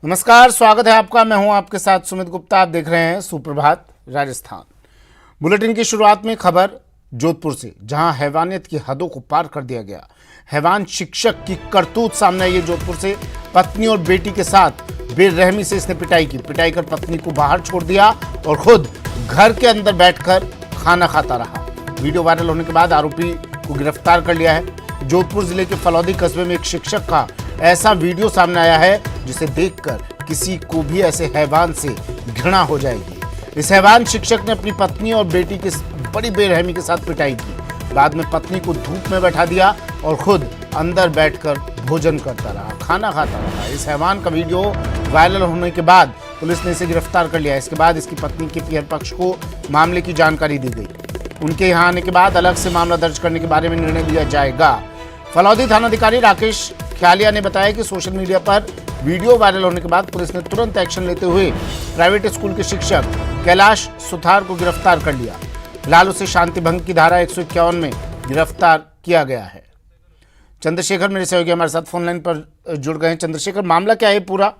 नमस्कार, स्वागत है आपका। मैं हूं आपके साथ सुमित गुप्ता। आप देख रहे हैं सुप्रभात राजस्थान। बुलेटिन की शुरुआत में खबर जोधपुर से, जहां हैवानियत की हदों को पार कर दिया गया। हैवान शिक्षक की करतूत सामने आई है। जोधपुर से पत्नी और बेटी के साथ बेरहमी से इसने पिटाई की। पिटाई कर पत्नी को बाहर छोड़ दिया और खुद घर के अंदर बैठकर खाना खाता रहा। वीडियो वायरल होने के बाद आरोपी को गिरफ्तार कर लिया है। जोधपुर जिले के फलौदी कस्बे में एक शिक्षक का ऐसा वीडियो सामने आया है जिसे देखकर किसी को भी ऐसे हैवान से घृणा हो जाएगी। इस हैवान शिक्षक ने अपनी पत्नी और बेटी की बड़ी बेरहमी के साथ पिटाई की। बाद में पत्नी को धूप में बैठा दिया और खुद अंदर बैठकर भोजन करता रहा, खाना खाता रहा। इस हैवान का वीडियो वायरल होने के बाद पुलिस ने इसे गिरफ्तार कर लिया। इसके बाद इसकी पत्नी के पियर पक्ष को मामले की जानकारी दी गई। उनके यहाँ आने के बाद अलग से मामला दर्ज करने के बारे में निर्णय लिया जाएगा। फलौदी थानाधिकारी राकेश ख्यालिया ने बताया कि सोशल मीडिया पर वीडियो वायरल होने के बाद पुलिस ने तुरंत एक्शन लेते हुए प्राइवेट स्कूल के शिक्षक कैलाश सुथार को गिरफ्तार कर लिया। फिलहाल उसे शांति भंग की धारा 151 में गिरफ्तार किया गया है। चंद्रशेखर मेरे सहयोगी हमारे साथ फोन लाइन पर जुड़ गए हैं। चंद्रशेखर, मामला क्या है पूरा?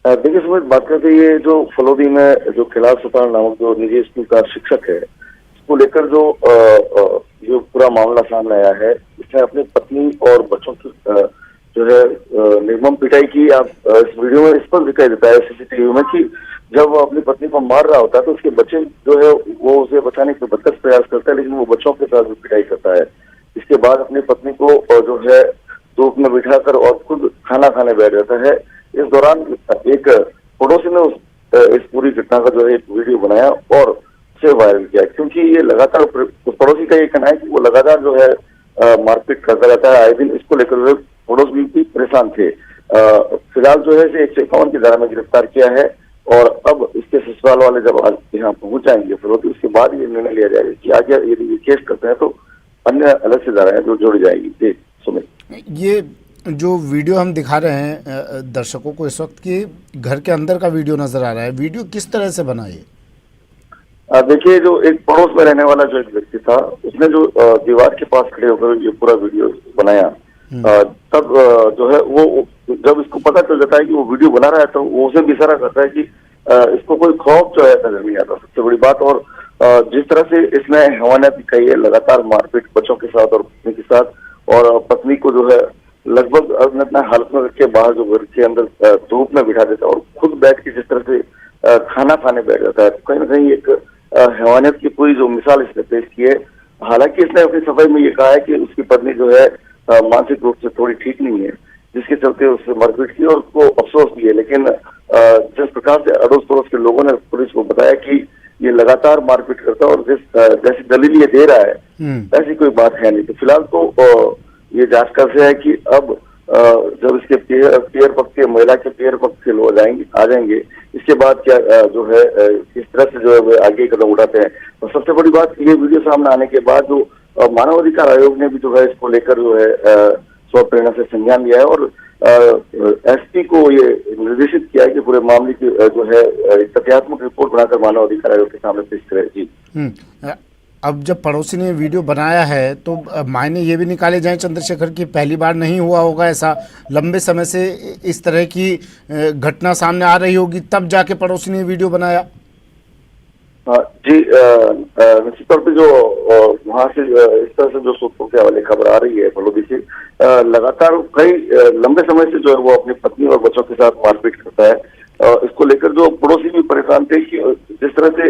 देखिए सुमित, बात करते ये जो फलौदी में जो कैलाश सुथार नामक जो निजी स्कूल का शिक्षक है, इसको लेकर जो पूरा मामला सामने आया है, इसने अपनी पत्नी और बच्चों की जो है निर्मम पिटाई की। आप इस वीडियो में स्पष्ट दिखाई देता है सीसीटीवी में कि जब वो अपनी पत्नी को मार रहा होता है तो उसके बच्चे जो है वो उसे बचाने के बदतस प्रयास करता है, लेकिन वो बच्चों के साथ भी पिटाई करता है। इसके बाद अपनी पत्नी को जो है धूप में बिठाकर और खुद खाना खाने बैठ जाता है। इस दौरान एक पड़ोसी ने इस पूरी घटना का जो है एक वीडियो बनाया और उसे वायरल किया, क्योंकि ये लगातार पड़ोसी का ये कहना है कि वो लगातार जो है मारपीट करता रहता है। आए दिन इसको लेकर पड़ोस भी परेशान थे। फिलहाल जो है इसे 151 की धारा में गिरफ्तार किया है और अब इसके ससुराल वाले जब आज यहाँ पहुंच जाएंगे फिर उसके बाद ये निर्णय लिया जाएगा कि आगे यदि ये केस करते हैं तो अन्य अलग से धाराएं जो जोड़ी जाएगी। जी सुमित, ये जो वीडियो हम दिखा रहे हैं दर्शकों को इस वक्त की घर के अंदर का वीडियो नजर आ रहा है। वीडियो किस तरह से बना है? देखिए, जो एक पड़ोस में रहने वाला जो एक व्यक्ति था, उसने जो दीवार के पास खड़े होकर ये पूरा वीडियो बनाया, तब जो है वो जब इसको पता चल जाता है कि वो वीडियो बना रहा है तो वो उसे भी इशारा करता है कि इसको कोई खौफ जो है नजर नहीं आता, सबसे बड़ी बात। और जिस तरह से इसने हैवानियत दिखाई है, लगातार मारपीट बच्चों के साथ और पत्नी के साथ, और पत्नी को जो है लगभग अपना हालत में रख के बाहर जो घर के अंदर धूप में बिठा देता है और खुद बैठ के जिस तरह से खाना खाने बैठ जाता है, तो कहीं ना कहीं एक हैवानियत की पूरी जो मिसाल इसने पेश की है। हालांकि इसने अपनी सफाई में ये कहा है कि उसकी पत्नी जो है मानसिक रूप से थोड़ी ठीक नहीं है, जिसके चलते उससे मारपीट की और उसको अफसोस भी है। लेकिन जिस प्रकार से अड़ोस पड़ोस के लोगों ने पुलिस को बताया कि ये लगातार मारपीट करता है और जैसी दलील ये दे रहा है ऐसी कोई बात है नहीं। तो फिलहाल तो ये जांच का विषय है कि अब जब इसके पियर पक्ष के महिला के पियर पक्ष के लोग आ जाएंगे, इसके बाद क्या जो है किस तरह से जो है वे आगे कदम उठाते हैं। और सबसे बड़ी बात, ये वीडियो सामने आने के बाद जो मानवाधिकार आयोग ने भी जो है इसको लेकर जो है स्वप्रेरणा से संज्ञान लिया है और एसपी को ये निर्देशित किया है कि पूरे मामले की जो है तथ्यात्मक रिपोर्ट बनाकर मानवाधिकार आयोग के सामने पेश करे। जी, अब जब पड़ोसी ने वीडियो बनाया है तो मायने ये भी निकाले जाएं चंद्रशेखर की पहली बार नहीं हुआ होगा ऐसा, लंबे समय से इस तरह की घटना सामने आ रही होगी, तब जाके पड़ोसी ने वीडियो बनाया। जी, निश्चित तौर पे जो वहाँ से इस तरह से जो सूत्रों के हवाले खबर आ रही है फलौदी से, लगातार कई लंबे समय से जो है वो अपनी पत्नी और बच्चों के साथ मारपीट करता है। इसको लेकर जो पड़ोसी भी परेशान थे कि जिस तरह से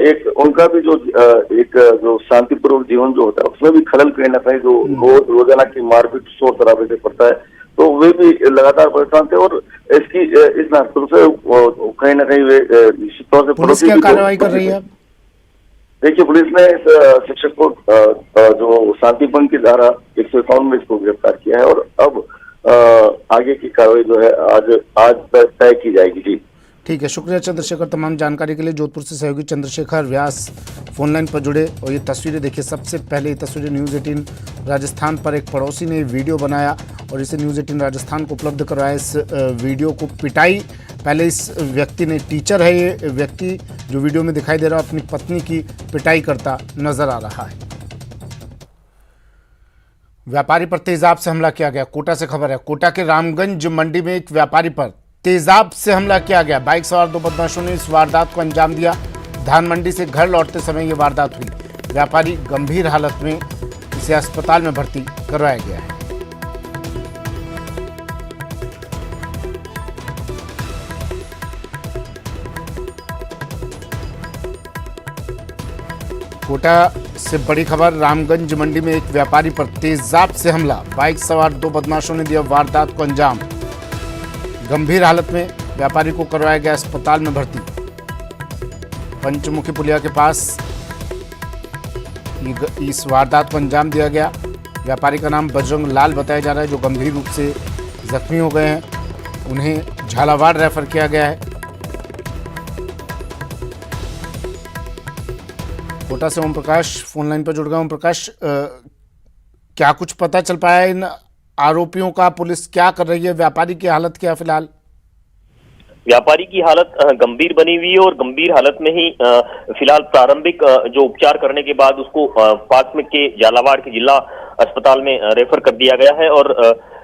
एक उनका भी जो शांतिपूर्वक जीवन जो होता है उसमें भी खलल कहीं ना कहीं जो रोजाना की मारपीट शोर शराबे से पड़ता है, तो वे भी लगातार परेशान थे। और इसकी इस नाते से कहीं ना कहीं वे निश्चित तौर से पुलिस क्या कार्रवाई कर रही है? देखिए, पुलिस ने इस शिक्षक को जो शांति भंग की धारा 151 में इसको गिरफ्तार किया है और अब आगे की कार्रवाई जो है आज तय की जाएगी। जी ठीक है, शुक्रिया चंद्रशेखर तमाम जानकारी के लिए। जोधपुर से सहयोगी चंद्रशेखर व्यास फोन लाइन पर जुड़े। और ये तस्वीरें देखिए, सबसे पहले ये तस्वीरें न्यूज़ 18 राजस्थान पर एक पड़ोसी ने वीडियो बनाया और इसे न्यूज़ 18 राजस्थान को उपलब्ध करवाया। इस वीडियो को पिटाई पहले इस व्यक्ति ने, टीचर है ये व्यक्ति जो वीडियो में दिखाई दे रहा है, अपनी पत्नी की पिटाई करता नजर आ रहा है। व्यापारी पर तेजाब से हमला किया गया। कोटा से खबर है, कोटा के रामगंज मंडी में एक व्यापारी पर तेजाब से हमला किया गया। बाइक सवार दो बदमाशों ने इस वारदात को अंजाम दिया। धान मंडी से घर लौटते समय ये वारदात हुई। व्यापारी गंभीर हालत में, इसे अस्पताल में भर्ती करवाया गया है। कोटा से बड़ी खबर, रामगंज मंडी में एक व्यापारी पर तेजाब से हमला। बाइक सवार दो बदमाशों ने दिया वारदात को अंजाम। गंभीर हालत में व्यापारी को करवाया गया अस्पताल में भर्ती। पंचमुखी पुलिया के पास इस वारदात को अंजाम दिया गया। व्यापारी का नाम बजरंग लाल बताया जा रहा है, जो गंभीर रूप से जख्मी हो गए हैं। उन्हें झालावाड़ रेफर किया गया है। कोटा से ओम प्रकाश फोन लाइन पर जुड़ गए। ओम प्रकाश, क्या कुछ पता चल पाया इन आरोपियों का? पुलिस क्या कर रही है? व्यापारी की हालत क्या फिलहाल? व्यापारी की हालत गंभीर बनी हुई है और गंभीर हालत में ही फिलहाल प्रारंभिक जो उपचार करने के बाद उसको पास में के झालावाड़ के जिला अस्पताल में रेफर कर दिया गया है। और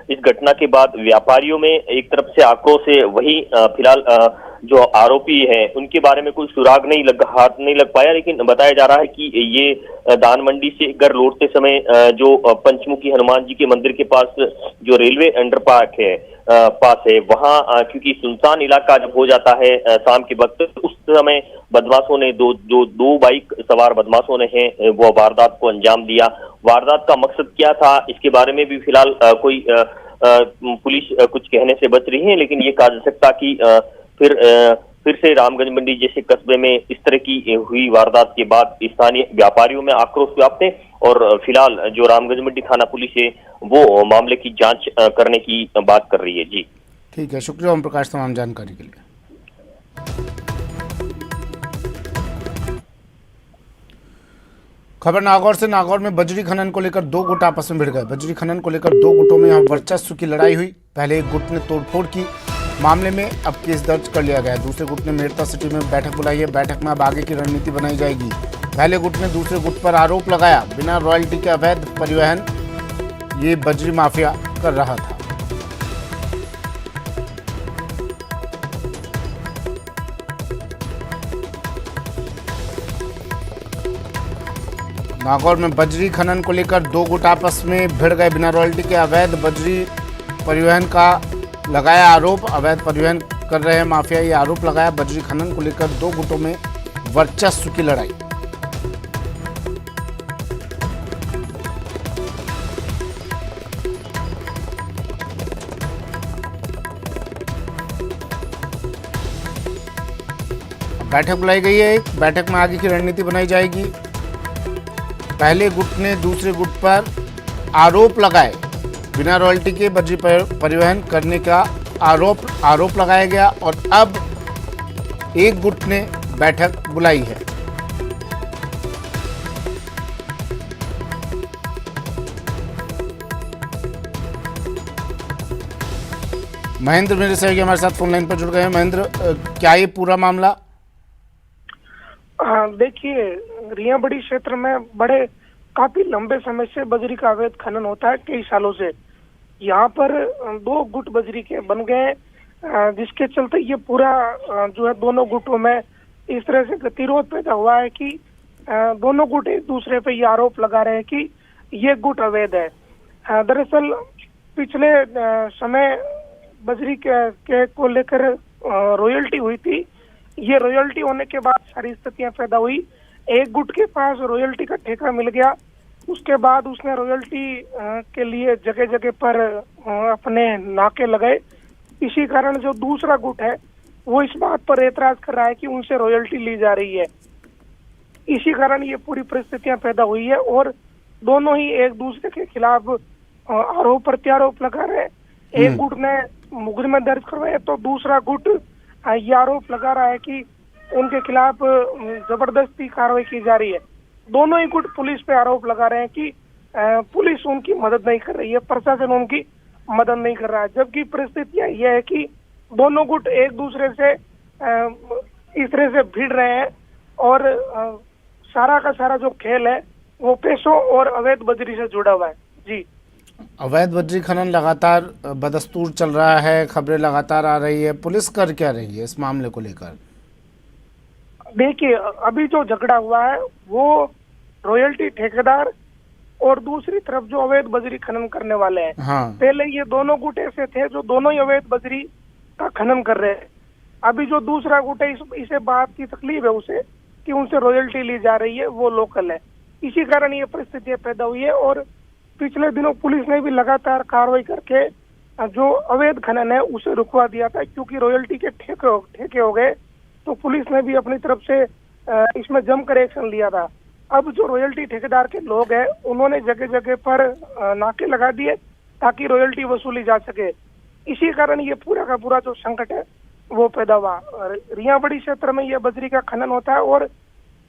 इस घटना के बाद व्यापारियों में एक तरफ से आक्रोश है, वही फिलहाल जो आरोपी है उनके बारे में कोई सुराग हाथ नहीं लग पाया। लेकिन बताया जा रहा है कि ये धान मंडी से घर लौटते समय जो पंचमुखी हनुमान जी के मंदिर के पास जो रेलवे अंडरपास है वहां, क्योंकि सुनसान इलाका जब हो जाता है शाम के वक्त, उस समय बदमाशों ने दो बाइक सवार बदमाशों ने वो वारदात को अंजाम दिया। वारदात का मकसद क्या था, इसके बारे में भी फिलहाल कोई पुलिस कुछ कहने से बच रही है। लेकिन ये कहा जा सकता कि फिर से रामगंज मंडी जैसे कस्बे में इस तरह की हुई वारदात के बाद स्थानीय व्यापारियों में आक्रोश व्याप्त है। और फिलहाल जो रामगंज मंडी थाना पुलिस है वो मामले की जांच करने की बात कर रही है। जी ठीक है, शुक्रिया ओम प्रकाश तमाम जानकारी के लिए। खबर नागौर से। नागौर में बजरी खनन को लेकर दो गुट आपस में भिड़ गए। बजरी खनन को लेकर दो गुटों में यहाँ वर्चस्व की लड़ाई हुई। पहले एक गुट ने तोड़फोड़ की, मामले में अब केस दर्ज कर लिया गया है। दूसरे गुट ने मेड़ता सिटी में बैठक बुलाई है। बैठक में अब आगे की रणनीति बनाई जाएगी। पहले गुट ने दूसरे गुट पर आरोप लगाया, बिना रॉयल्टी के अवैध परिवहन ये बजरी माफिया कर रहा था। नागौर में बजरी खनन को लेकर दो गुट आपस में भिड़ गए। बिना रॉयल्टी के अवैध बजरी परिवहन का लगाया आरोप। अवैध परिवहन कर रहे हैं माफिया, ये आरोप लगाया। बजरी खनन को लेकर दो गुटों में वर्चस्व की लड़ाई। बैठक बुलाई गई है। एक बैठक में आगे की रणनीति बनाई जाएगी। पहले गुट ने दूसरे गुट पर आरोप लगाए, बिना रॉयल्टी के बजरी परिवहन करने का आरोप लगाया गया। और अब एक गुट ने बैठक बुलाई है। महेंद्र मेरे सहयोगी हमारे साथ फोन लाइन पर जुड़ गए हैं। महेंद्र, क्या ये पूरा मामला? देखिए, रियाबड़ी क्षेत्र में काफी लंबे समय से बजरी का अवैध खनन होता है, कई सालों से। यहाँ पर दो गुट बजरी के बन गए, जिसके चलते ये पूरा जो है दोनों गुटों में इस तरह से गतिरोध पैदा हुआ है कि दोनों गुट एक दूसरे पे ये आरोप लगा रहे हैं कि ये गुट अवैध है। दरअसल पिछले समय बजरी के को लेकर रॉयल्टी हुई थी। ये रॉयल्टी होने के बाद सारी स्थितियां पैदा हुई। एक गुट के पास रॉयल्टी का ठेका मिल गया, उसके बाद उसने रॉयल्टी के लिए जगह जगह पर अपने नाके लगाए। इसी कारण जो दूसरा गुट है वो इस बात पर एतराज कर रहा है कि उनसे रॉयल्टी ली जा रही है। इसी कारण ये पूरी परिस्थितियां पैदा हुई है और दोनों ही एक दूसरे के खिलाफ आरोप प्रत्यारोप लगा रहे हैं। एक गुट ने मुकदमा दर्ज करवाया तो दूसरा गुट ये आरोप लगा रहा है कि उनके खिलाफ जबरदस्ती कार्रवाई की जा रही है। दोनों ही गुट पुलिस पे आरोप लगा रहे हैं कि पुलिस उनकी मदद नहीं कर रही है, प्रशासन उनकी मदद नहीं कर रहा है। जबकि परिस्थितियां यह है कि दोनों गुट एक दूसरे से इस तरह से भिड़ रहे हैं और सारा का सारा जो खेल है वो पैसों और अवैध बजरी से जुड़ा हुआ है। जी अवैध बजरी खनन लगातार बदस्तूर चल रहा है, खबरें लगातार आ रही है, पुलिस कर क्या रही है इस मामले को लेकर? देखिए, अभी जो झगड़ा हुआ है वो रॉयल्टी ठेकेदार और दूसरी तरफ जो अवैध बजरी खनन करने वाले हैं। हाँ। पहले ये दोनों गुट ऐसे थे जो दोनों ही अवैध बजरी का खनन कर रहे हैं। अभी जो दूसरा गुट है इसे बात की तकलीफ है उसे कि उनसे रॉयल्टी ली जा रही है, वो लोकल है। इसी कारण ये परिस्थितियां पैदा हुई है और पिछले दिनों पुलिस ने भी लगातार कार्रवाई करके जो अवैध खनन है उसे रुकवा दिया था, क्योंकि रॉयल्टी के ठेके हो गए तो पुलिस ने भी अपनी तरफ से इसमें जमकर एक्शन लिया था। अब जो रॉयल्टी ठेकेदार के लोग हैं उन्होंने जगह जगह पर नाके लगा दिए ताकि रॉयल्टी वसूली जा सके। इसी कारण ये पूरा का पूरा जो संकट है वो पैदा हुआ। रियाबड़ी क्षेत्र में ये बजरी का खनन होता है और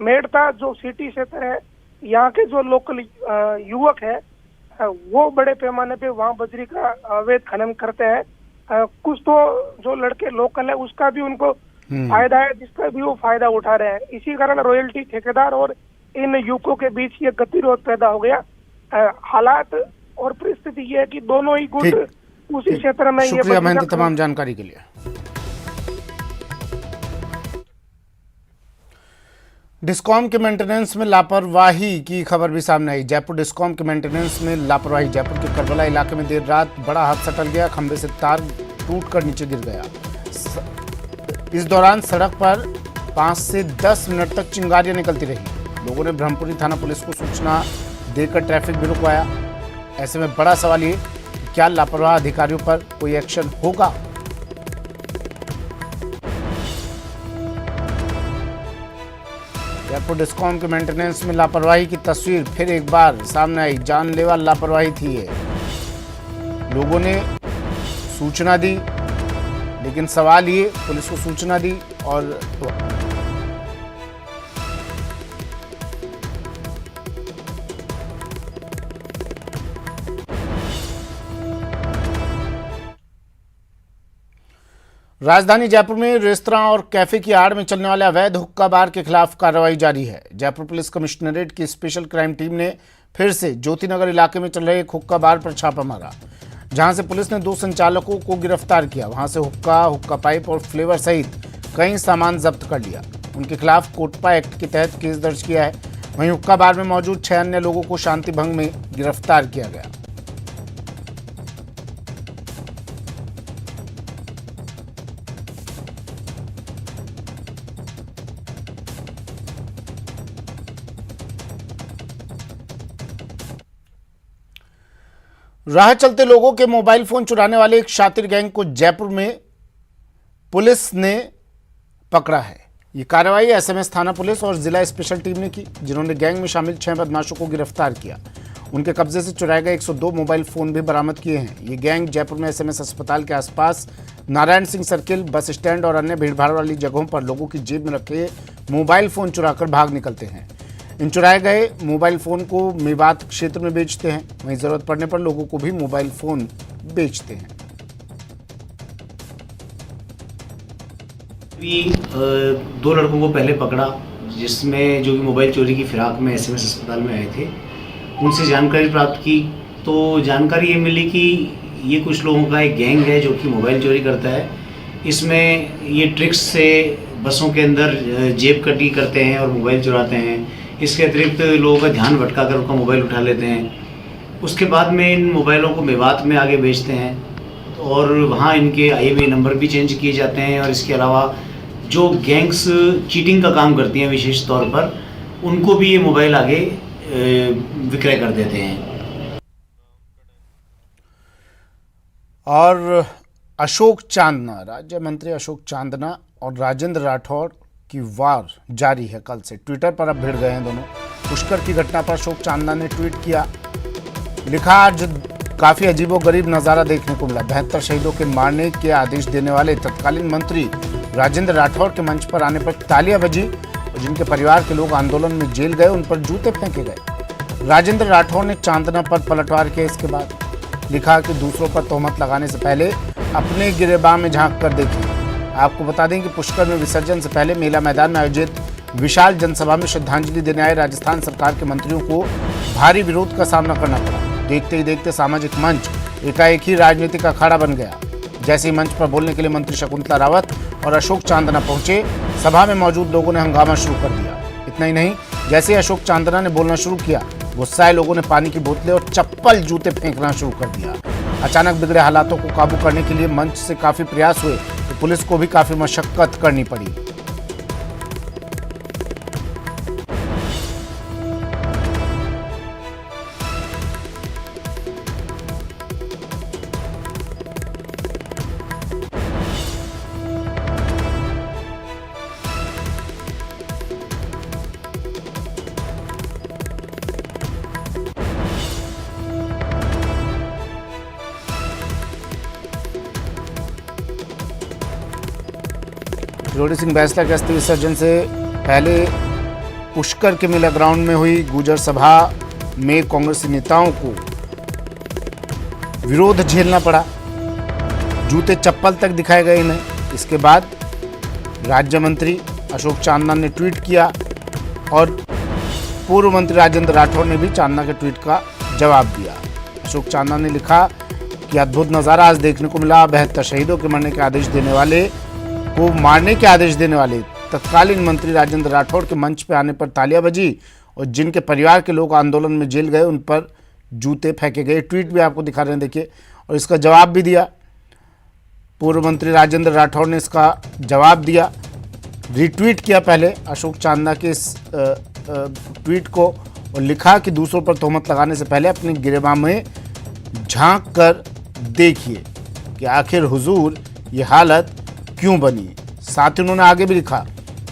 मेड़ता जो सिटी क्षेत्र है, यहाँ के जो लोकल युवक है वो बड़े पैमाने पे वहाँ बजरी का अवैध खनन करते हैं। कुछ तो जो लड़के लोकल है उसका भी उनको फायदा है, जिसका भी वो फायदा उठा रहे हैं। इसी कारण रॉयल्टी ठेकेदार और इन युवकों के बीच ये गतिरोध पैदा हो गया। हालात और परिस्थिति ये है कि दोनों ही गुट उसी क्षेत्र में। शुक्रिया महेंद्र तमाम जानकारी के लिए। डिस्कॉम के मेंटेनेंस में लापरवाही की खबर भी सामने आई। जयपुर डिस्कॉम के मेंटेनेंस में लापरवाही। जयपुर के करबला इलाके में देर रात बड़ा हादसा टल गया, खंभे से तार टूटकर नीचे गिर गया। इस दौरान सड़क पर 5 से 10 मिनट तक चिंगारियां निकलती रही। लोगों ने ब्रह्मपुरी थाना पुलिस को सूचना देकर ट्रैफिक भी रुकवाया। ऐसे में बड़ा सवाल ये कि क्या लापरवाह अधिकारियों पर कोई एक्शन होगा? जयपुर डिस्कॉम के मेंटेनेंस में लापरवाही की तस्वीर फिर एक बार सामने आई। जानलेवा लापरवाही थी ये। लोगों ने सूचना दी, लेकिन सवाल ये, पुलिस को सूचना दी और राजधानी जयपुर में रेस्तरां और कैफे की आड़ में चलने वाले अवैध हुक्का बार के खिलाफ कार्रवाई जारी है। जयपुर पुलिस कमिश्नरेट की स्पेशल क्राइम टीम ने फिर से ज्योतिनगर इलाके में चल रहे एक हुक्का बार पर छापा मारा, जहां से पुलिस ने 2 संचालकों को गिरफ्तार किया। वहां से हुक्का पाइप और फ्लेवर सहित कई सामान जब्त कर लिया। उनके खिलाफ कोटपा एक्ट के तहत केस दर्ज किया है। वहीं हुक्का बार में मौजूद 6 अन्य लोगों को शांति भंग में गिरफ्तार किया गया। राह चलते लोगों के मोबाइल फोन चुराने वाले एक शातिर गैंग को जयपुर में पुलिस ने पकड़ा है। ये कार्रवाई एसएमएस थाना पुलिस और जिला स्पेशल टीम ने की, जिन्होंने गैंग में शामिल 6 बदमाशों को गिरफ्तार किया। उनके कब्जे से चुराए गए 102 मोबाइल फोन भी बरामद किए हैं। ये गैंग जयपुर में एसएमएस अस्पताल के आसपास, Narayan Singh circle, bus stand और अन्य भीड़भाड़ वाली जगहों पर लोगों की जेब में रखे मोबाइल फोन चुराकर भाग निकलते हैं। इन चुराए गए मोबाइल फ़ोन को मेवात क्षेत्र में बेचते हैं। वहीं ज़रूरत पड़ने पर लोगों को भी मोबाइल फ़ोन बेचते हैं। भी 2 लड़कों को पहले पकड़ा, जिसमें जो भी मोबाइल चोरी की फिराक में एसएमएस अस्पताल में आए थे, उनसे जानकारी प्राप्त की तो जानकारी ये मिली कि ये कुछ लोगों का एक गैंग है जो कि मोबाइल चोरी करता है। इसमें ये ट्रिक्स से बसों के अंदर जेब कटी करते हैं और मोबाइल चुराते हैं। इसके अतिरिक्त लोगों का ध्यान भटका कर उनका मोबाइल उठा लेते हैं। उसके बाद में इन मोबाइलों को मेवात में आगे बेचते हैं और वहाँ इनके IMEI नंबर भी चेंज किए जाते हैं। और इसके अलावा जो गैंग्स चीटिंग का काम करती हैं विशेष तौर पर, उनको भी ये मोबाइल आगे विक्रय कर देते हैं। और अशोक चांदना, राज्य मंत्री अशोक चांदना और राजेंद्र राठौड़ की वार जारी है। कल से ट्विटर पर अब भिड़ गए हैं दोनों। पुष्कर की घटना पर अशोक चांदना ने ट्वीट किया, लिखा, आज काफ़ी अजीबोगरीब नज़ारा देखने को मिला। 72 शहीदों के मारने के आदेश देने वाले तत्कालीन मंत्री राजेंद्र राठौड़ के मंच पर आने पर तालियां बजी और जिनके परिवार के लोग आंदोलन में जेल गए उन पर जूते फेंके गए। राजेंद्र राठौड़ ने चांदना पर पलटवार किया। इसके बाद लिखा कि दूसरों पर तोहमत लगाने से पहले अपने गिरेबान में झांक कर देखिए। आपको बता दें कि पुष्कर में विसर्जन से पहले मेला मैदान में आयोजित विशाल जनसभा में श्रद्धांजलि देने आए राजस्थान सरकार के मंत्रियों को भारी विरोध का सामना करना पड़ा। देखते ही देखते सामाजिक मंच एकाएक ही राजनीतिक अखाड़ा बन गया। जैसे ही मंच पर बोलने के लिए मंत्री शकुंतला रावत और अशोक चांदना पहुंचे, सभा में मौजूद लोगों ने हंगामा शुरू कर दिया। इतना ही नहीं, जैसे ही अशोक चांदना ने बोलना शुरू किया, गुस्साए लोगों ने पानी की बोतलें और चप्पल जूते फेंकना शुरू कर दिया। अचानक बिगड़े हालातों को काबू करने के लिए मंच से काफी प्रयास हुए तो पुलिस को भी काफी मशक्कत करनी पड़ी। किरोड़ी सिंह बैसला के अस्थि विसर्जन से पहले पुष्कर के मेला ग्राउंड में हुई गुजर सभा में कांग्रेसी नेताओं को विरोध झेलना पड़ा। जूते चप्पल तक दिखाए गए इन्हें। इसके बाद राज्य मंत्री अशोक चांदना ने ट्वीट किया और पूर्व मंत्री राजेंद्र राठौड़ ने भी चांदना के ट्वीट का जवाब दिया। अशोक चांदना ने लिखा कि अद्भुत नज़ारा आज देखने को मिला। 72 शहीदों के मारने के आदेश देने वाले तत्कालीन मंत्री राजेंद्र राठौड़ के मंच पर आने पर तालियां बजी और जिनके परिवार के लोग आंदोलन में जेल गए उन पर जूते फेंके गए। ट्वीट भी आपको दिखा रहे हैं, देखिए, और इसका जवाब भी दिया। पूर्व मंत्री राजेंद्र राठौड़ ने इसका जवाब दिया, रिट्वीट किया पहले अशोक चांदना के इस ट्वीट को और लिखा कि दूसरों पर तोहमत लगाने से पहले अपनी गिरेबान में झांक कर देखिए कि आखिर हुजूर ये हालत क्यों बनी। साथ ही उन्होंने आगे भी लिखा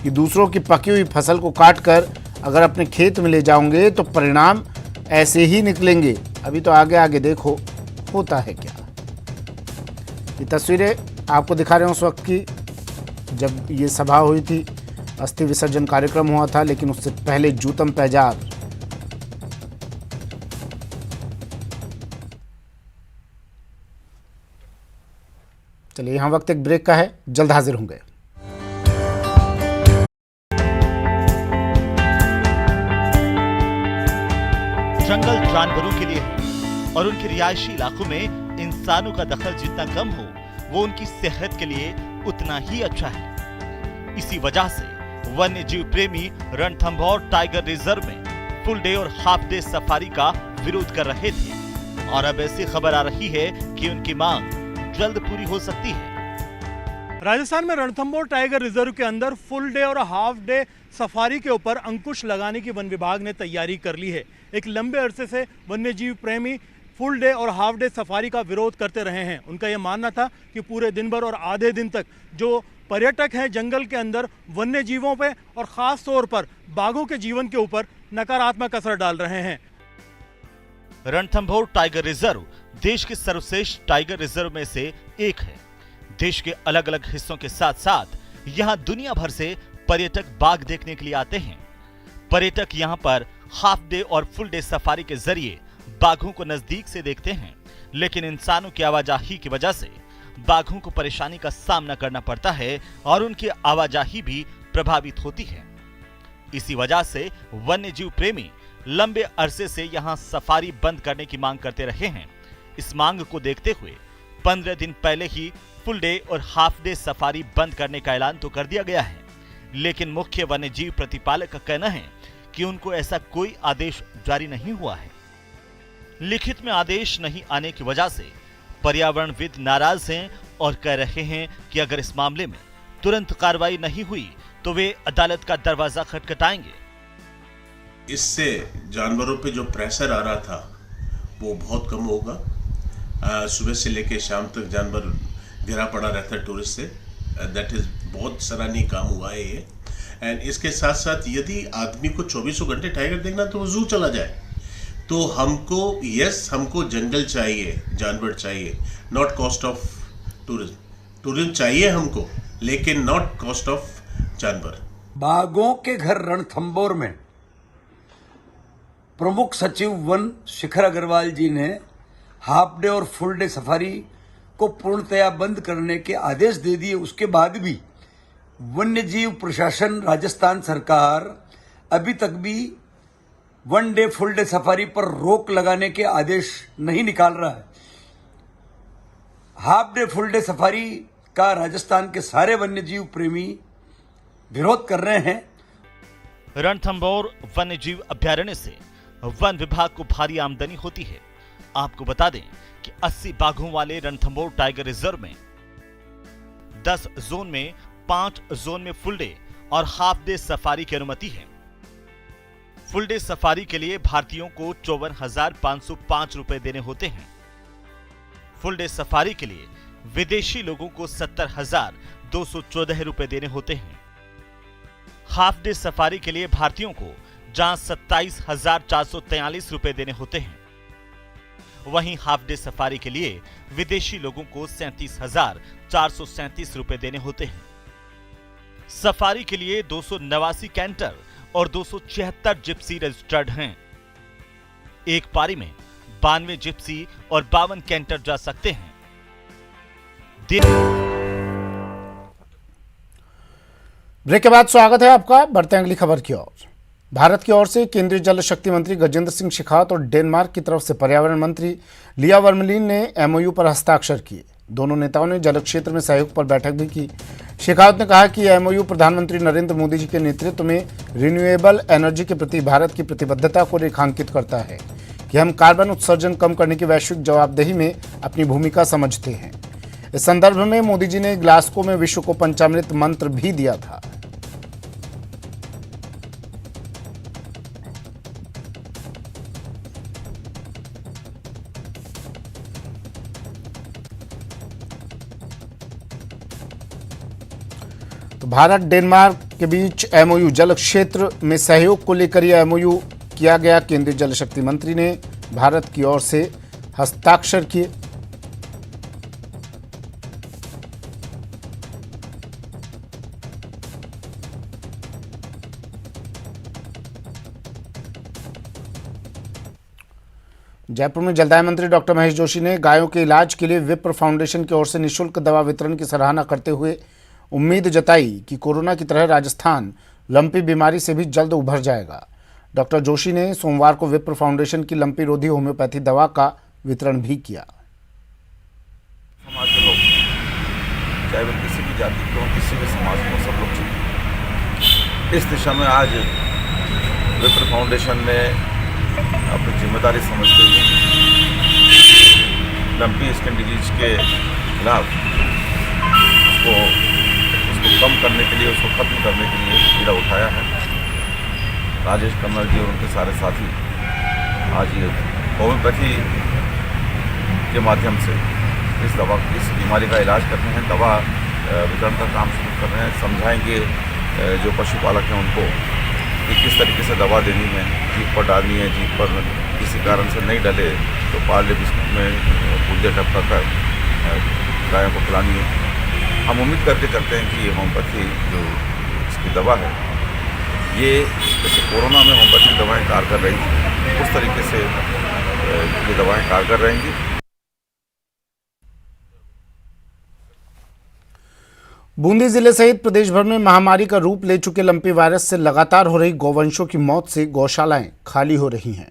कि दूसरों की पकी हुई फसल को काटकर अगर अपने खेत में ले जाओगे तो परिणाम ऐसे ही निकलेंगे। अभी तो आगे आगे देखो होता है क्या। ये तस्वीरें आपको दिखा रहे हैं उस वक्त की जब ये सभा हुई थी, अस्थि विसर्जन कार्यक्रम हुआ था, लेकिन उससे पहले जूतम पैजार चलिए यहाँ वक्त एक ब्रेक का है, जल्द हाजिर होंगे। जंगल जानवरों के लिए है और उनके रिहायशी इलाकों में इंसानों का दखल जितना कम हो वो उनकी सेहत के लिए उतना ही अच्छा है। इसी वजह से वन्य जीव प्रेमी रणथंभौर टाइगर रिजर्व में फुल डे और हाफ डे सफारी का विरोध कर रहे थे और अब ऐसी खबर आ रही है कि उनकी मांग जल्द पूरी हो सकती है। राजस्थान में रणथंभौर टाइगर रिजर्व के अंदर फुल डे और हाफ डे सफारी के ऊपर अंकुश लगाने की वन विभाग ने तैयारी कर ली है। एक लंबे अरसे से वन्यजीव प्रेमी फुल डे और हाफ डे सफारी का विरोध करते रहे हैं। उनका यह मानना था कि पूरे दिन भर और आधे दिन तक जो पर्यटक हैं जंगल के अंदर वन्य जीवों पे और ख़ास तौर पर बाघों के जीवन के ऊपर नकारात्मक असर डाल रहे हैं। रणथंभौर टाइगर रिजर्व देश के सर्वश्रेष्ठ टाइगर रिजर्व में से एक है। देश के अलग अलग हिस्सों के साथ साथ यहाँ दुनिया भर से पर्यटक बाघ देखने के लिए आते हैं। पर्यटक यहाँ पर हाफ डे और फुल डे सफारी के जरिए बाघों को नजदीक से देखते हैं, लेकिन इंसानों की आवाजाही की वजह से बाघों को परेशानी का सामना करना पड़ता है और उनकी आवाजाही भी प्रभावित होती है। इसी वजह से वन्य जीव प्रेमी लंबे अरसे से यहाँ सफारी बंद करने की मांग करते रहे हैं। इस मांग को देखते हुए 15 दिन पहले ही फुल डे और हाफ डे सफारी बंद करने का ऐलान तो कर दिया गया है, लेकिन मुख्य वन्य जीव प्रतिपालक का कहना है कि उनको ऐसा कोई आदेश जारी नहीं हुआ है। लिखित में आदेश नहीं आने की वजह से पर्यावरणविद नाराज हैं और कह रहे हैं कि अगर इस मामले में तुरंत कार्रवाई नहीं हुई तो वे अदालत का दरवाजा खटखटाएंगे। इससे जानवरों पे जो प्रेशर आ रहा था वो बहुत कम होगा। सुबह से लेकर शाम तक जानवर घिरा पड़ा रहता है टूरिस्ट से। दैट इज बहुत सराहनीय काम हुआ है ये। एंड इसके साथ साथ यदि आदमी को 24 घंटे टाइगर देखना तो वो जू चला जाए। तो हमको जंगल चाहिए, जानवर चाहिए, not cost of tourism. Tourism चाहिए हमको, लेकिन नॉट कॉस्ट ऑफ जानवर। बाघों के घर रणथंभौर में प्रमुख सचिव वन शिखर अग्रवाल जी ने हाफ डे और फुल डे सफारी को पूर्णतया बंद करने के आदेश दे दिए। उसके बाद भी वन्य जीव प्रशासन, राजस्थान सरकार अभी तक भी one day full day safari पर रोक लगाने के आदेश नहीं निकाल रहा है। Half day full day safari का राजस्थान के सारे वन्यजीव प्रेमी विरोध कर रहे हैं। रणथंभौर वन्यजीव अभयारण्य से वन विभाग को भारी आमदनी होती है। आपको बता दें कि 80 बाघों वाले रणथंभौर टाइगर रिजर्व में 10 जोन में 5 जोन में फुल डे और हाफ डे सफारी की अनुमति है। फुल डे सफारी के लिए भारतीयों को 54,505 रुपए देने होते हैं। फुल डे सफारी के लिए विदेशी लोगों को 70,214 रुपए देने होते हैं। हाफ डे सफारी के लिए भारतीयों को जहां 27,443 रुपए देने होते हैं, वहीं हाफ डे सफारी के लिए विदेशी लोगों को 37,437 रुपए देने होते हैं। सफारी के लिए 289 कैंटर और 276 जिप्सी रजिस्टर्ड हैं। एक पारी में 92 जिप्सी और 52 कैंटर जा सकते हैं। ब्रेक के बाद स्वागत है आपका। बढ़ते हैं अगली खबर की ओर। भारत की ओर से केंद्रीय जल शक्ति मंत्री गजेंद्र सिंह शेखावत और डेनमार्क की तरफ से पर्यावरण मंत्री लिया वर्मलीन ने एमओयू पर हस्ताक्षर किए। दोनों नेताओं ने जल क्षेत्र में सहयोग पर बैठक भी की। शेखावत ने कहा कि एमओयू प्रधानमंत्री नरेंद्र मोदी जी के नेतृत्व में रिन्यूएबल एनर्जी के प्रति भारत की प्रतिबद्धता को रेखांकित करता है कि हम कार्बन उत्सर्जन कम करने की वैश्विक जवाबदेही में अपनी भूमिका समझते हैं। इस संदर्भ में मोदी जी ने ग्लासगो में विश्व को पंचामृत मंत्र भी दिया था। तो भारत डेनमार्क के बीच एमओयू जल क्षेत्र में सहयोग को लेकर यह एमओयू किया गया। केंद्रीय जल शक्ति मंत्री ने भारत की ओर से हस्ताक्षर किए। जयपुर में जलदाय मंत्री डॉक्टर महेश जोशी ने गायों के इलाज के लिए विप्र फाउंडेशन की ओर से निःशुल्क दवा वितरण की सराहना करते हुए उम्मीद जताई कि कोरोना की तरह राजस्थान लंपी बीमारी से भी जल्द उभर जाएगा। डॉक्टर जोशी ने सोमवार को विप्र फाउंडेशन की लंपी रोधी होम्योपैथी दवा का वितरण भी किया। समाज के लोग, चाहे वो किसी भी जाति के हों, किसी भी समाज के हों, सब लोग चाहिए। इस दिशा में आज विप्र फाउंडेशन ने अपनी जिम्मेदारी समझते हुए लंपी स्किन डिजीज के खिलाफ उसको कम करने के लिए, उसको खत्म करने के लिए बीड़ा उठाया है। राजेश कन्नड़ जी और उनके सारे साथी आज ये होम्योपैथी के माध्यम से इस बीमारी का इलाज कर रहे हैं, दवा वितरण का काम शुरू कर रहे हैं। समझाएंगे जो पशुपालक हैं उनको कि किस तरीके से दवा देनी है, जीभ पर डालनी है, जीभ पर किसी कारण से नहीं डले तो पार्ले बिस्कुट में गुर्दे टपका कर गायों को पिलानी है। हम उम्मीद करके चलते हैं कि ये होम्योपैथी जो इसकी दवा है, ये जैसे कोरोना में होम्योपैथिक दवाएं कारगर रही उस तरीके से ये दवाएं कारगर रहेंगी। बूंदी जिले सहित प्रदेश भर में महामारी का रूप ले चुके लंपी वायरस से लगातार हो रही गौवंशों की मौत से गौशालाएं खाली हो रही हैं।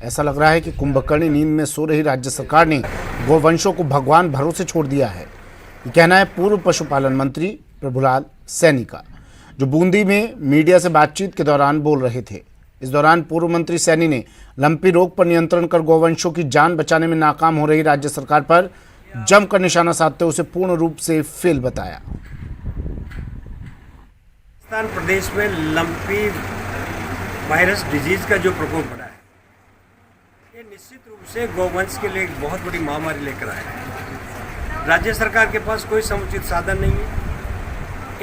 ऐसा लग रहा है कि कुंभकर्णी नींद में सो रही राज्य सरकार ने गौवंशों को भगवान भरोसे छोड़ दिया है। ये कहना है पूर्व पशुपालन मंत्री प्रभुलाल सैनी का, जो बूंदी में मीडिया से बातचीत के दौरान बोल रहे थे। इस दौरान पूर्व मंत्री सैनी ने लंपी रोग पर नियंत्रण कर गौवंशों की जान बचाने में नाकाम हो रही राज्य सरकार पर जमकर निशाना साधते उसे पूर्ण रूप से फेल बताया। राजस्थान प्रदेश में लंपी वायरस डिजीज का जो प्रकोप बढ़ा है, ये निश्चित रूप से गौवंश के लिए एक बहुत बड़ी महामारी लेकर आया है। राज्य सरकार के पास कोई समुचित साधन नहीं है,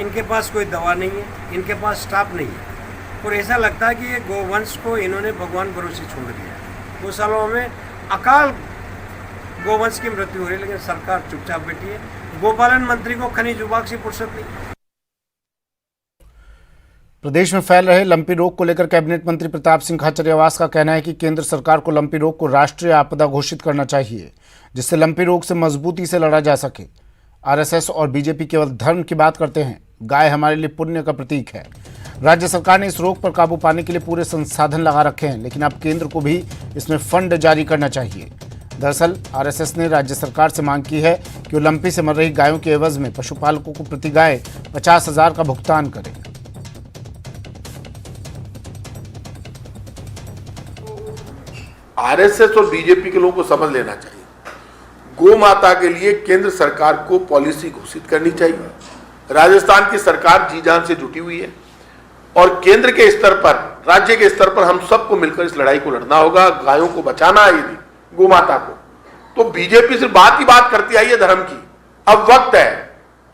इनके पास कोई दवा नहीं है, इनके पास स्टाफ नहीं है, और ऐसा लगता है कि ये गौवंश को इन्होंने भगवान भरोसे छोड़ दिया है। गौशालाओं में अकाल गौवंश की मृत्यु हो रही है, लेकिन सरकार चुपचाप बैठी है। गोपालन मंत्री को खनिज विभाग से फुर्सत नहीं। प्रदेश में फैल रहे लंपी रोग को लेकर कैबिनेट मंत्री प्रताप सिंह खाचरियावास का कहना है कि केंद्र सरकार को लंपी रोग को राष्ट्रीय आपदा घोषित करना चाहिए, जिससे लंपी रोग से मजबूती से लड़ा जा सके। आरएसएस और बीजेपी केवल धर्म की बात करते हैं। गाय हमारे लिए पुण्य का प्रतीक है। राज्य सरकार ने इस रोग पर काबू पाने के लिए पूरे संसाधन लगा रखे हैं, लेकिन अब केंद्र को भी इसमें फंड जारी करना चाहिए। दरअसल आरएसएस ने राज्य सरकार से मांग की है कि वो लंपी से मर रही गायों के एवज में पशुपालकों को प्रति गाय 50,000 का भुगतान करे। आरएसएस और बीजेपी के लोगों को समझ लेना चाहिए, गौ माता के लिए केंद्र सरकार को पॉलिसी घोषित करनी चाहिए। राजस्थान की सरकार जी जान से जुटी हुई है और केंद्र के स्तर पर, राज्य के स्तर पर हम सबको मिलकर इस लड़ाई को लड़ना होगा। गायों को बचाना है, यदि गौ माता को, तो बीजेपी सिर्फ बात ही बात करती आई है धर्म की। अब वक्त है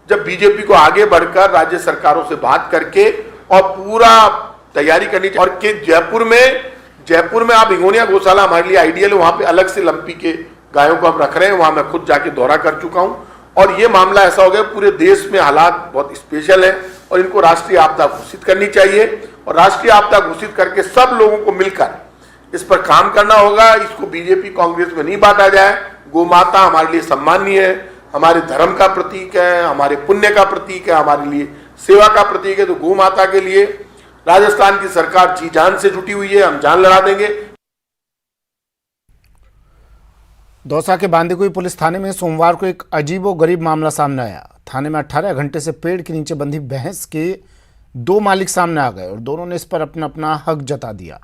जब बीजेपी को आगे बढ़कर राज्य सरकारों से बात करके और पूरा तैयारी करनी चाहिए। और जयपुर में आप हिंगोनिया गौशाला हमारे लिए आइडियल है, वहां पे अलग से लंपी के गायों को हम रख रहे हैं। वहां मैं खुद जाके दौरा कर चुका हूं और ये मामला ऐसा हो गया, पूरे देश में हालात बहुत स्पेशल है और इनको राष्ट्रीय आपदा घोषित करनी चाहिए। और राष्ट्रीय आपदा घोषित करके सब लोगों को मिलकर इस पर काम करना होगा। इसको बीजेपी कांग्रेस में नहीं बांटा जाए। गौ माता हमारे लिए सम्मानीय है, हमारे धर्म का प्रतीक है, हमारे पुण्य का प्रतीक है, हमारे लिए सेवा का प्रतीक है। तो गौ माता के लिए राजस्थान की सरकार जी जान से जुटी हुई है, हम जान लड़ा देंगे। दौसा के बांदीकुई पुलिस थाने में सोमवार को एक अजीबोगरीब मामला सामने आया। थाने में 18 घंटे से पेड़ के नीचे बंधी भैंस के 2 मालिक सामने आ गए और दोनों ने इस पर अपना अपना हक जता दिया।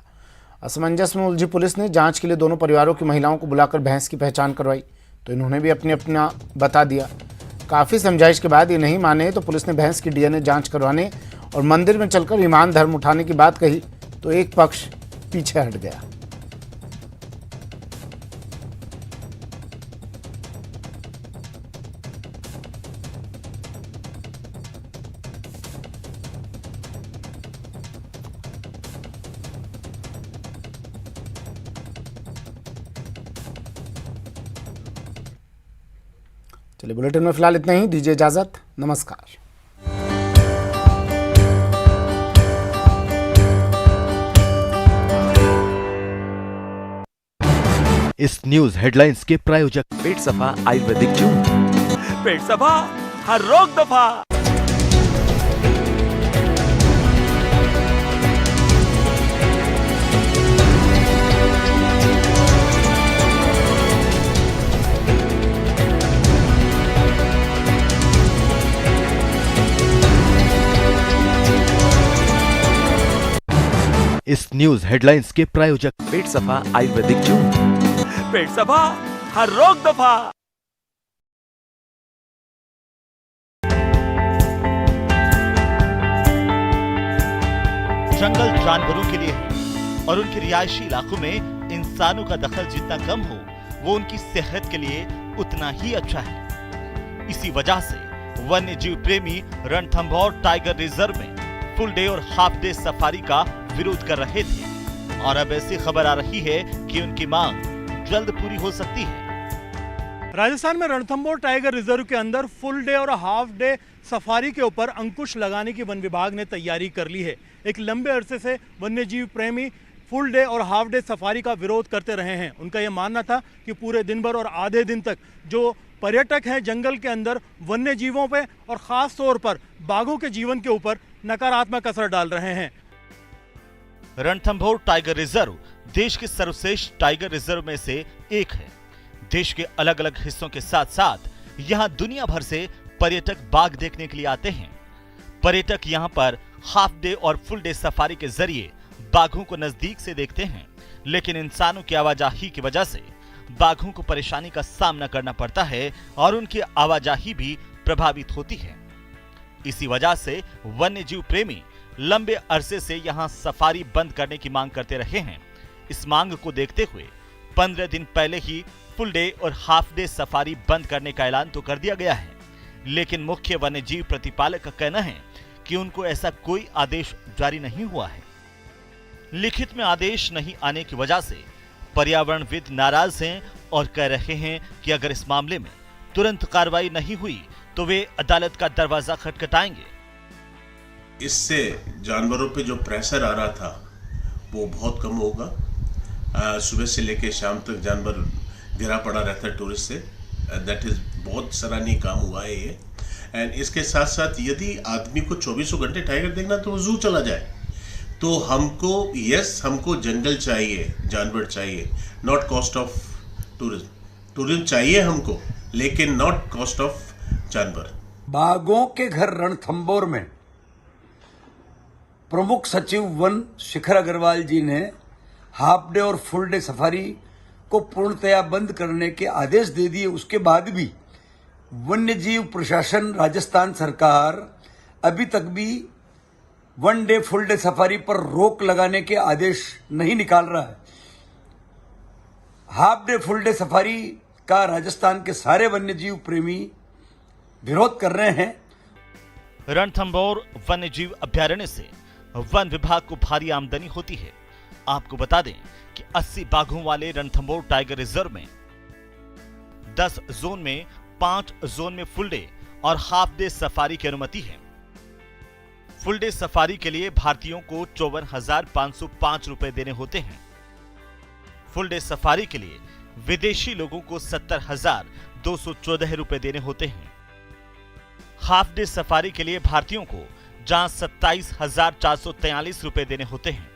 असमंजस में उलझी पुलिस ने जांच के लिए दोनों परिवारों की महिलाओं को बुलाकर भैंस की पहचान करवाई, तो इन्होंने भी अपना बता दिया। काफ़ी समझाइश के बाद ये नहीं माने तो पुलिस ने भैंस की डीएनए जांच करवाने और मंदिर में चलकर ईमान धर्म उठाने की बात कही, तो एक पक्ष पीछे हट गया। चलिए, बुलेटिन में फिलहाल इतना ही। दीजिए इजाजत, नमस्कार। इस न्यूज हेडलाइंस के प्रायोजक पेट सफा आयुर्वेदिक जून, पेट सफा हर रोग दफा। इस न्यूज हेडलाइंस के प्रायोजक पेट सफा आयुर्वेदिक जून, पेट सफा हर रोग दफा। जंगल जानवरों के लिए है और उनके रिहायशी इलाकों में इंसानों का दखल जितना कम हो, वो उनकी सेहत के लिए उतना ही अच्छा है। इसी वजह से वन्य जीव प्रेमी रणथंभौर टाइगर रिजर्व में फुल डे और हाफ डे सफारी का विरोध कर रहे थे और अब ऐसी खबर आ रही है कि उनकी मांग जल्द पूरी हो सकती है। राजस्थान में रणथंभौर टाइगर रिजर्व के अंदर फुल डे और हाफ डे सफारी के ऊपर अंकुश लगाने की वन विभाग ने तैयारी कर ली है। एक लंबे अरसे से वन्यजीव प्रेमी फुल डे और हाफ डे सफारी का विरोध करते रहे हैं। उनका यह मानना था कि पूरे दिन भर और आधे दिन तक जो पर्यटक हैं जंगल के अंदर वन्य जीवों पे और ख़ास तौर पर बाघों के जीवन के ऊपर नकारात्मक असर डाल रहे हैं। रणथंभौर टाइगर रिजर्व देश के सर्वश्रेष्ठ टाइगर रिजर्व में से एक है। देश के अलग अलग हिस्सों के साथ साथ यहाँ दुनिया भर से पर्यटक बाघ देखने के लिए आते हैं। पर्यटक यहाँ पर हाफ डे और फुल डे सफारी के जरिए बाघों को नजदीक से देखते हैं, लेकिन इंसानों की आवाजाही की वजह से बाघों को परेशानी का सामना करना पड़ता है और उनकी आवाजाही भी प्रभावित होती है। इसी वजह से वन्य जीव प्रेमी लंबे अरसे से यहां सफारी बंद करने की मांग करते रहे हैं। इस मांग को देखते हुए 15 दिन पहले ही फुल डे और हाफ डे सफारी बंद करने का ऐलान तो कर दिया गया है, लेकिन मुख्य वन्य जीव प्रतिपालक का कहना है कि उनको ऐसा कोई आदेश जारी नहीं हुआ है। लिखित में आदेश नहीं आने की वजह से पर्यावरणविद नाराज हैं और कह रहे हैं कि अगर इस मामले में तुरंत कार्रवाई नहीं हुई तो वे अदालत का दरवाजा खटखटाएंगे। इससे जानवरों पे जो प्रेशर आ रहा था वो बहुत कम होगा। सुबह से लेकर शाम तक जानवर घिरा पड़ा रहता है टूरिस्ट से। दैट इज बहुत सराहनीय काम हुआ है ये। एंड इसके साथ साथ यदि आदमी को 24 घंटे टाइगर देखना तो वो जू चला जाए। तो हमको जंगल चाहिए, जानवर चाहिए, not cost of tourism. Tourism चाहिए हमको, लेकिन नॉट कॉस्ट ऑफ जानवर। बाघों के घर रणथंभौर में प्रमुख सचिव वन शिखर अग्रवाल जी ने हाफ डे और फुल डे सफारी को पूर्णतया बंद करने के आदेश दे दिए। उसके बाद भी वन्य जीव प्रशासन, राजस्थान सरकार अभी तक भी one day full day safari पर रोक लगाने के आदेश नहीं निकाल रहा है। Half day full day safari का राजस्थान के सारे वन्य जीव प्रेमी विरोध कर रहे हैं। रणथंभौर वन्य जीव अभ्यारण्य से वन विभाग को भारी आमदनी होती है। आपको बता दें कि 80 बाघों वाले रणथंभौर टाइगर रिजर्व में 10 जोन में 5 जोन में फुल डे और हाफ डे सफारी की अनुमति है। फुल डे सफारी के लिए भारतीयों को 54,505 रुपए देने होते हैं। फुल डे सफारी के लिए विदेशी लोगों को 70,214 रुपए देने होते हैं। हाफ डे सफारी के लिए भारतीयों को जहां 27,443 रुपए देने होते हैं,